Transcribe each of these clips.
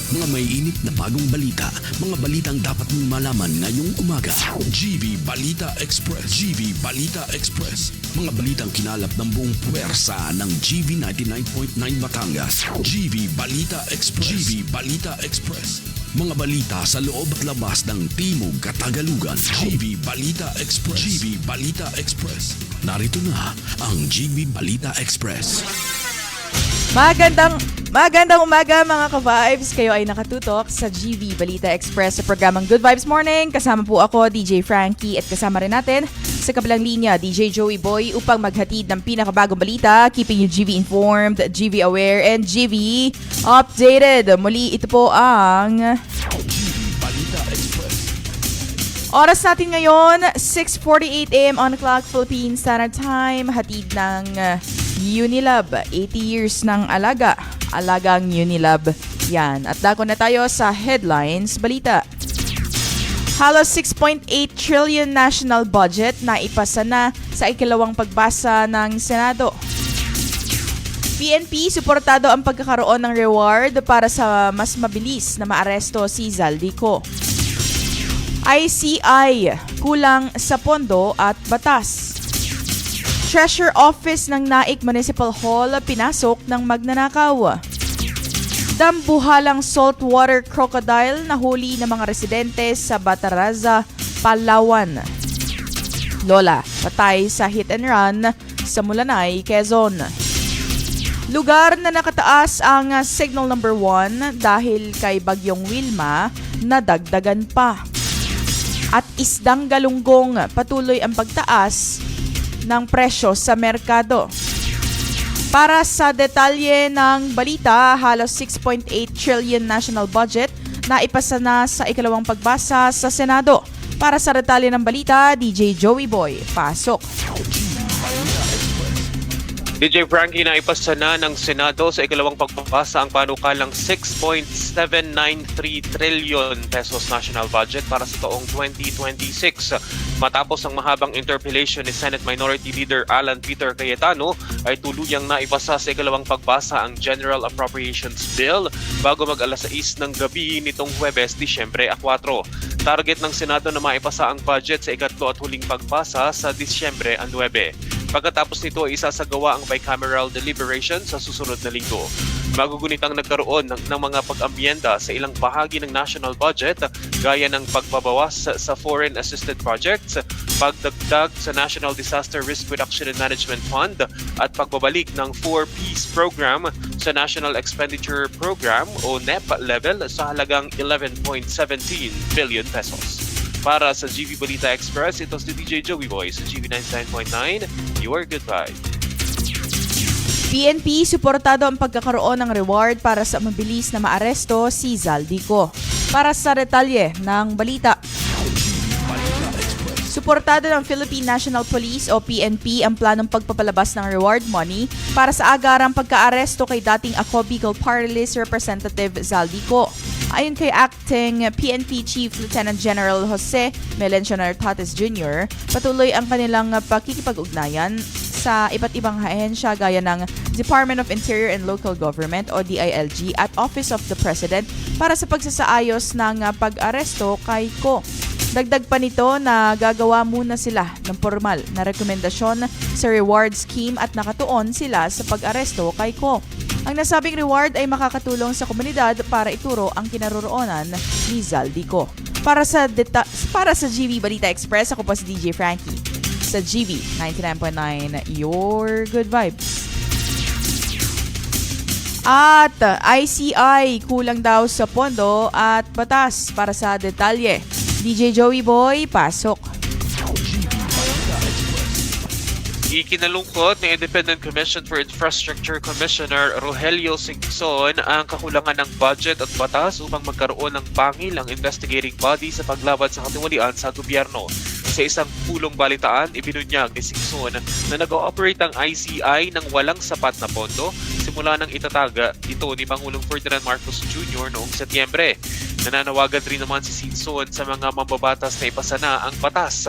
Mga may init na bagong balita, mga balitang dapat mong malaman ngayong umaga. GV Balita Express. GV Balita Express. Mga balitang kinalap ng buong puwersa ng GV 99.9 Batangas. GV Balita Express. GV Balita Express. Mga balita sa loob at labas ng Timog Katagalugan. GV Balita Express. GV Balita Express. Narito na ang GV Balita Express. Magandang umaga mga ka-vibes. Kayo ay nakatutok sa GV Balita Express sa programang Good Vibes Morning. Kasama po ako, DJ Frankie, at kasama rin natin sa kabilang linya, DJ Joey Boy, upang maghatid ng pinakabagong balita, keeping you GV informed, GV aware, and GV updated. Muli, ito po ang GV Balita Express. oras natin ngayon, 6:48 AM on the clock, Philippine Standard Time. Hatid ng Unilab, 80 years ng alagang Unilab. Yan. At dako na tayo sa headlines balita. Halos 6.8 trillion national budget na ipasa na sa ikalawang pagbasa ng Senado. PNP, suportado ang pagkakaroon ng reward para sa mas mabilis na maaresto si Zaldico. ICI, kulang sa pondo at batas. Treasure Office ng Naik Municipal Hall pinasok ng magnanakaw. Dambuhalang saltwater crocodile na huli ng mga residente sa Bataraza, Palawan. Lola, patay sa hit and run sa Mulanay, Quezon. Lugar na nakataas ang signal number 1 dahil kay Bagyong Wilma na dagdagan pa. At isdang galunggong, patuloy ang pagtaas ng presyo sa merkado. Para sa detalye ng balita, halos 6.8 trillion national budget na ipasa na sa ikalawang pagbasa sa Senado. Para sa detalye ng balita, DJ Joey Boy, pasok. DJ Frankie, na ipasa na ng Senado sa ikalawang pagbabasa ang panukalang 6.793 trillion pesos national budget para sa taong 2026. Matapos ang mahabang interpellation ni Senate Minority Leader Alan Peter Cayetano, ay tuluyang naipasa sa ikalawang pagbasa ang General Appropriations Bill bago mag-alas 6 ng gabi nitong Huwebes, Disyembre 4. Target ng Senado na maipasa ang budget sa ikatlo at huling pagbasa sa Disyembre 9. Pagkatapos nito ay isasagawa ang bicameral deliberation sa susunod na linggo. Magugunitang nagkaroon ng mga pag-ambyenda sa ilang bahagi ng national budget gaya ng pagbabawas sa foreign assisted projects, pagdagdag sa National Disaster Risk Reduction and Management Fund at pagbabalik ng 4Ps program sa National Expenditure Program o NEP level sa halagang 11.17 billion pesos. Para sa GV Balita Express, ito si DJ Joey Boy sa GV 99.9, your good vibe. PNP, suportado ang pagkakaroon ng reward para sa mabilis na maaresto si Zaldico. Para sa detalye ng balita, suportado ng Philippine National Police o PNP ang planong pagpapalabas ng reward money para sa agarang pagkaaresto kay dating Ako Bicol Party List Representative Zaldico. Ayon kay Acting PNP Chief Lieutenant General Jose Melencio Tates Jr., patuloy ang kanilang pakikipag-ugnayan sa iba't ibang ahensya gaya ng Department of Interior and Local Government o DILG at Office of the President para sa pagsasaayos ng pag-aresto kay Ko. Dagdag pa nito na gagawa muna sila ng formal na rekomendasyon sa reward scheme at nakatuon sila sa pag-aresto kay Ko. Ang nasabing reward ay makakatulong sa komunidad para ituro ang kinaroroonan ni Zaldico. Para sa GV Balita Express, ako po si DJ Frankie sa GV 99.9, your good vibes. At ICI, kulang daw sa pondo at batas. Para sa detalye, DJ Joey Boy, pasok. Ikinalungkot ng Independent Commission for Infrastructure Commissioner Rogelio Singson ang kakulangan ng budget at batas upang magkaroon ng pangil ang investigating body sa paglaban sa katiwalian sa gobyerno. Sa isang pulong balitaan, ibinunyag ni Singson na nag-ooperate ang ICI ng walang sapat na pondo simula nang itataga ito ni Pangulong Ferdinand Marcos Jr. noong Setyembre. Nananawagan rin naman si Singson sa mga mambabatas na ipasa na ang batas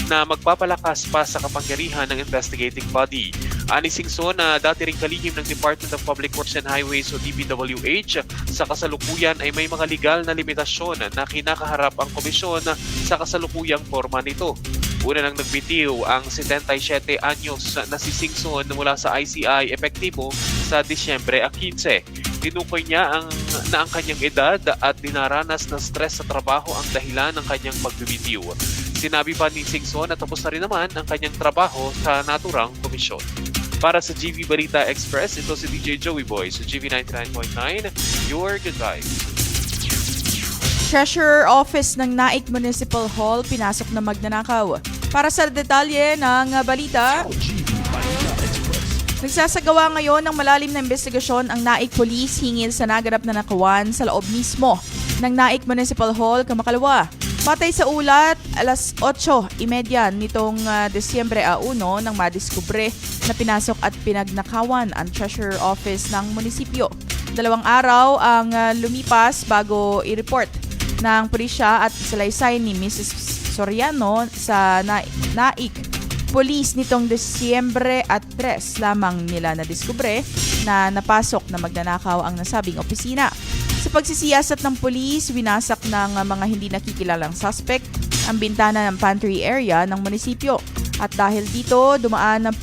na magpapalakas pa sa kapangyarihan ng investigating body. Ani Singson na dati ring kalihim ng Department of Public Works and Highways o DPWH, sa kasalukuyan ay may mga legal na limitasyon na kinakaharap ang komisyon sa kasalukuyang forma nito. Una nang nagbitiw ang 77 anyos na si Singson mula sa ICI epektibo sa Disyembre 15. Tinukoy niya na ang kanyang edad at dinaranas na stress sa trabaho ang dahilan ng kanyang pagbibitiw. Sinabi pa ni Singson na tapos na rin naman ang kanyang trabaho sa naturang komisyon. Para sa GV Balita Express, ito si DJ Joey Boy sa GV 99.9, your good vibes. Treasurer Office ng Naik Municipal Hall pinasok na magnanakaw. Para sa detalye ng balita, nagsasagawa ngayon ng malalim na investigasyon ang Naik Police hinggil sa naganap na nakawan sa loob mismo ng Naik Municipal Hall, Kamakalawa. Patay sa ulat, alas 8:30 nitong Disyembre 1 nang madiskubre na pinasok at pinagnakawan ang Treasurer Office ng munisipyo. 2 araw ang lumipas bago i-report ng pulisya at salaysay ni Mrs. Soriano sa Naik Police nitong Disyembre at 3 lamang nila nadiskubre na napasok na magnanakaw ang nasabing opisina. Sa pagsisiyasat ng pulis, winasak ng mga hindi nakikilalang suspect ang bintana ng pantry area ng munisipyo. At dahil dito, dumaan ng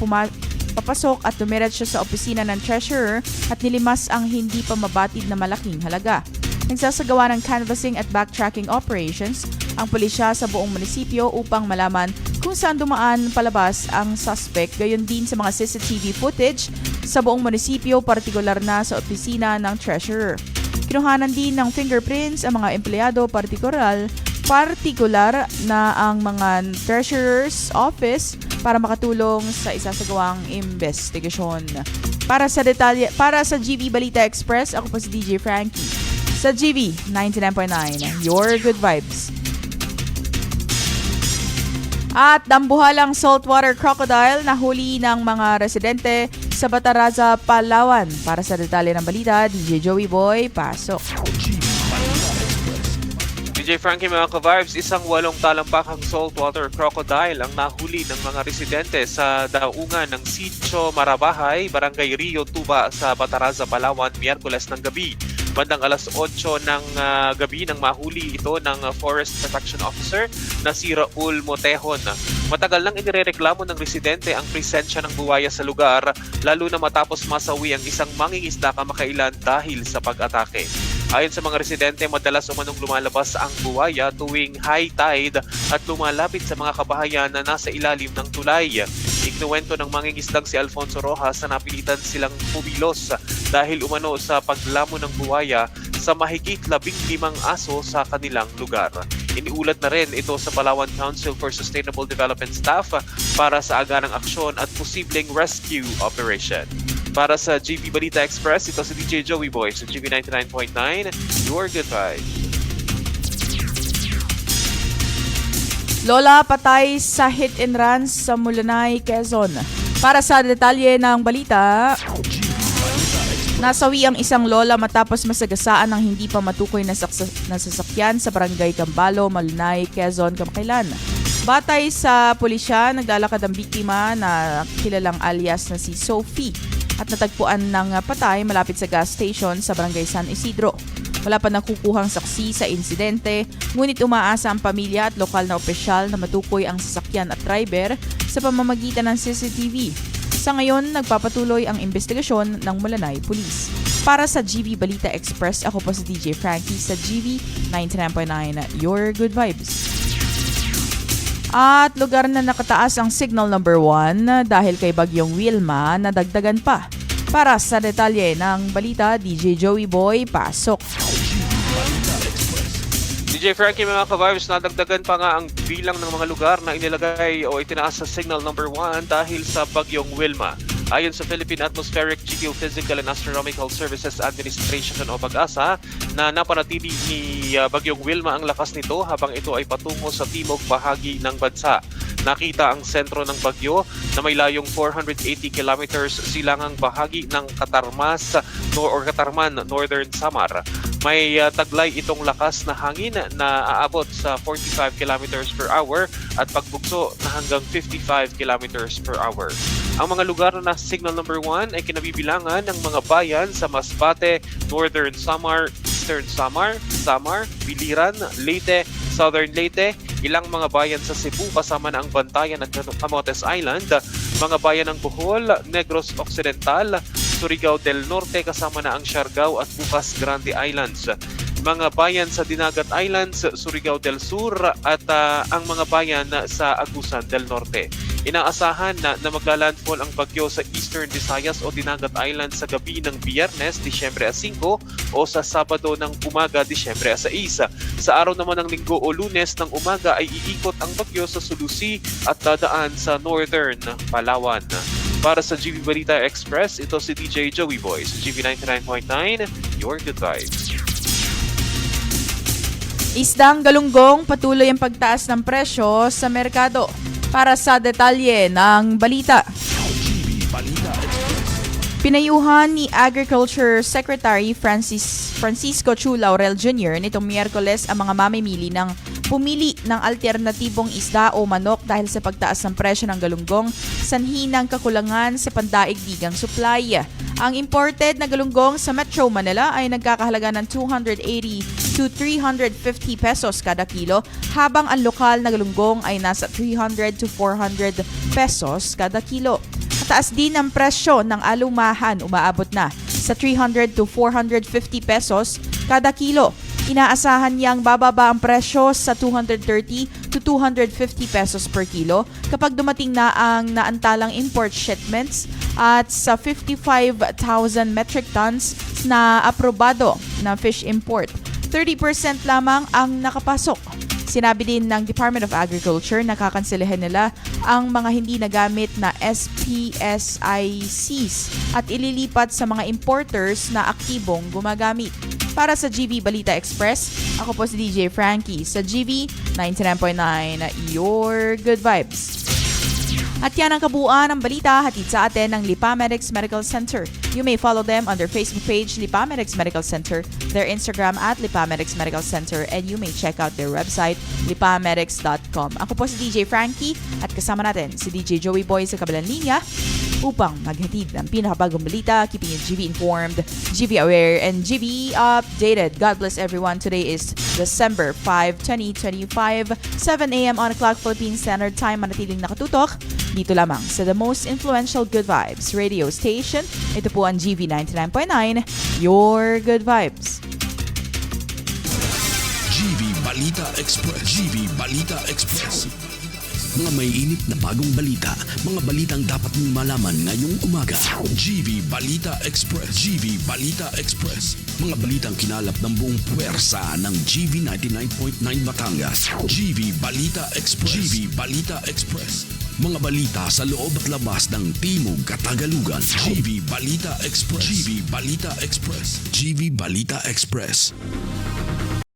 papasok at dumiretso sa opisina ng treasurer at nilimas ang hindi pa mabatid na malaking halaga. Nagsasagawa ng canvassing at backtracking operations ang pulisya sa buong munisipyo upang malaman kung saan dumaan palabas ang suspect, gayon din sa mga CCTV footage sa buong munisipyo, partikular na sa opisina ng treasurer. Kinuhanan din ng fingerprints ang mga empleyado, partikular na ang mga treasurer's office para makatulong sa isasagawang investigasyon. Para sa GV Balita Express, ako po si DJ Frankie. Sa GV 99.9, your good vibes. At dambuhalang saltwater crocodile na huli ng mga residente sa Bataraza, Palawan. Para sa detalye ng balita, DJ Joey Boy, pasok. DJ Frankie, mga ka-vibes, isang 8 talampakang saltwater crocodile ang nahuli ng mga residente sa daungan ng Sitio Marabahay, Barangay Rio Tuba sa Bataraza, Palawan, Miyerkules ng gabi. Bandang alas 8 ng gabi nang mahuli ito ng Forest Protection Officer na si Raul Motehon. Matagal nang inirereklamo ng residente ang presensya ng buwaya sa lugar, lalo na matapos masawi ang isang mangingisda kamakailan dahil sa pag-atake. Ayon sa mga residente, madalas umanong lumalabas ang buwaya tuwing high tide at lumalapit sa mga kabahayan na nasa ilalim ng tulay. Ignuwento ng mangingisdang si Alfonso Rojas na napilitan silang pumilos dahil umano sa paglamo ng buwaya sa mahigit 15 aso sa kanilang lugar. Iniulat na rin ito sa Palawan Council for Sustainable Development staff para sa agarang aksyon at posibleng rescue operation. Para sa GV Balita Express, ito si DJ Joey Boy sa GV 99.9, your good vibe. Lola patay sa hit and run sa Mulanay, Quezon. Para sa detalye ng balita, nasawi ang isang lola matapos masagasaan ng hindi pa matukoy na sasakyan sa Barangay Cambalo, Mulanay, Quezon, kamakailan. Batay sa pulisya, naglalakad ang biktima na kilalang alias na si Sophie at natagpuan ng patay malapit sa gas station sa Barangay San Isidro. Wala pa nakukuhang saksi sa insidente, ngunit umaasa ang pamilya at lokal na opisyal na matukoy ang sasakyan at driver sa pamamagitan ng CCTV. Sa ngayon, nagpapatuloy ang investigasyon ng Mulanay Police. Para sa GV Balita Express, ako po si DJ Frankie sa GV 99.9, your good vibes. At lugar na nakataas ang signal number 1 dahil kay Bagyong Wilma na dagdagan pa. Para sa detalye ng balita, DJ Joey Boy, pasok. DJ Frankie, mga ka-vibes, nadagdagan pa nga ang bilang ng mga lugar na inilagay o itinaas sa signal number 1 dahil sa Bagyong Wilma. Ayon sa Philippine Atmospheric, Geophysical and Astronomical Services Administration o PAGASA, na napanatili ni Bagyong Wilma ang lakas nito habang ito ay patungo sa timog bahagi ng bansa. Nakita ang sentro ng bagyo na may layong 480 kilometers silangang bahagi ng Katarman, Northern Samar. May taglay itong lakas na hangin na aabot sa 45 kilometers per hour at pagbugso na hanggang 55 kilometers per hour. Ang mga lugar na signal number 1 ay kinabibilangan ng mga bayan sa Masbate, Northern Samar, Eastern Samar, Biliran, Leyte, Southern Leyte, ilang mga bayan sa Cebu kasama na ang Bantayan at Camotes Island, mga bayan ng Bohol, Negros Occidental, Surigao del Norte kasama na ang Siargao at Bukas Grande Islands, mga bayan sa Dinagat Islands, Surigao del Sur at ang mga bayan sa Agusan del Norte. Inaasahan na maglalandfall ang bagyo sa Eastern Visayas o Dinagat Islands sa gabi ng Biyernes, Disyembre 5 o sa Sabado ng umaga, Disyembre 6. Sa araw naman ng Linggo o Lunes ng umaga ay iikot ang bagyo sa Sulusi at dadaan sa Northern Palawan. Para sa GV Balita Express, ito si DJ Joey Boy sa GV 99.9, Your Good Vibes. Isdang galunggong patuloy ang pagtaas ng presyo sa merkado. Para sa detalye ng balita, GV Balita Express. pinayuhan ni Agriculture Secretary Francisco Chu Laurel Jr. nitong Miyerkules ang mga mamimili ng pumili ng alternatibong isda o manok dahil sa pagtaas ng presyo ng galunggong, sanhi ng kakulangan sa pandaigdigang supply. Ang imported na galunggong sa Metro Manila ay nagkakahalaga ng 280 to 350 pesos kada kilo, habang ang lokal na galunggong ay nasa 300 to 400 pesos kada kilo. Mataas din ang presyo ng alumahan, umaabot na sa 300 to 450 pesos kada kilo. Inaasahan niyang bababa ang presyo sa 230 to 250 pesos per kilo kapag dumating na ang naantalang import shipments at sa 55,000 metric tons na aprobado na fish import. 30% lamang ang nakapasok. Sinabi din ng Department of Agriculture na kakansilahin nila ang mga hindi nagamit na SPSICs at ililipat sa mga importers na aktibong gumagamit. Para sa GV Balita Express, ako po si DJ Frankie sa GV 99.9, Your Good Vibes. At yan ang kabuuan ng balita hatid sa atin ng Lipa Medics Medical Center. You may follow them on their Facebook page, Lipa Medics Medical Center, their Instagram at Lipa Medics Medical Center, and you may check out their website, lipamedics.com. Ako po si DJ Frankie at kasama natin si DJ Joey Boy sa kabilang linya upang maghatid ng pinakabagong balita, keeping you GV informed, GV aware, and GV updated. God bless everyone. Today is December 5, 2025, 7 a.m. on the clock, Philippine Standard Time. Manatiling nakatutok dito lamang sa the most influential Good Vibes radio station. Ito po ang GV 99.9, Your Good Vibes. GV Balita Express. GV Balita Express. Mga may init na bagong balita. Mga balitang dapat mong malaman ngayong umaga. GV Balita Express. GV Balita Express. Mga balitang kinalap ng buong puwersa ng GV 99.9 Batangas. GV Balita Express. GV Balita Express. Mga balita sa loob at labas ng Timog Katagalugan. GV Balita Express. GV Balita Express. GV Balita Express.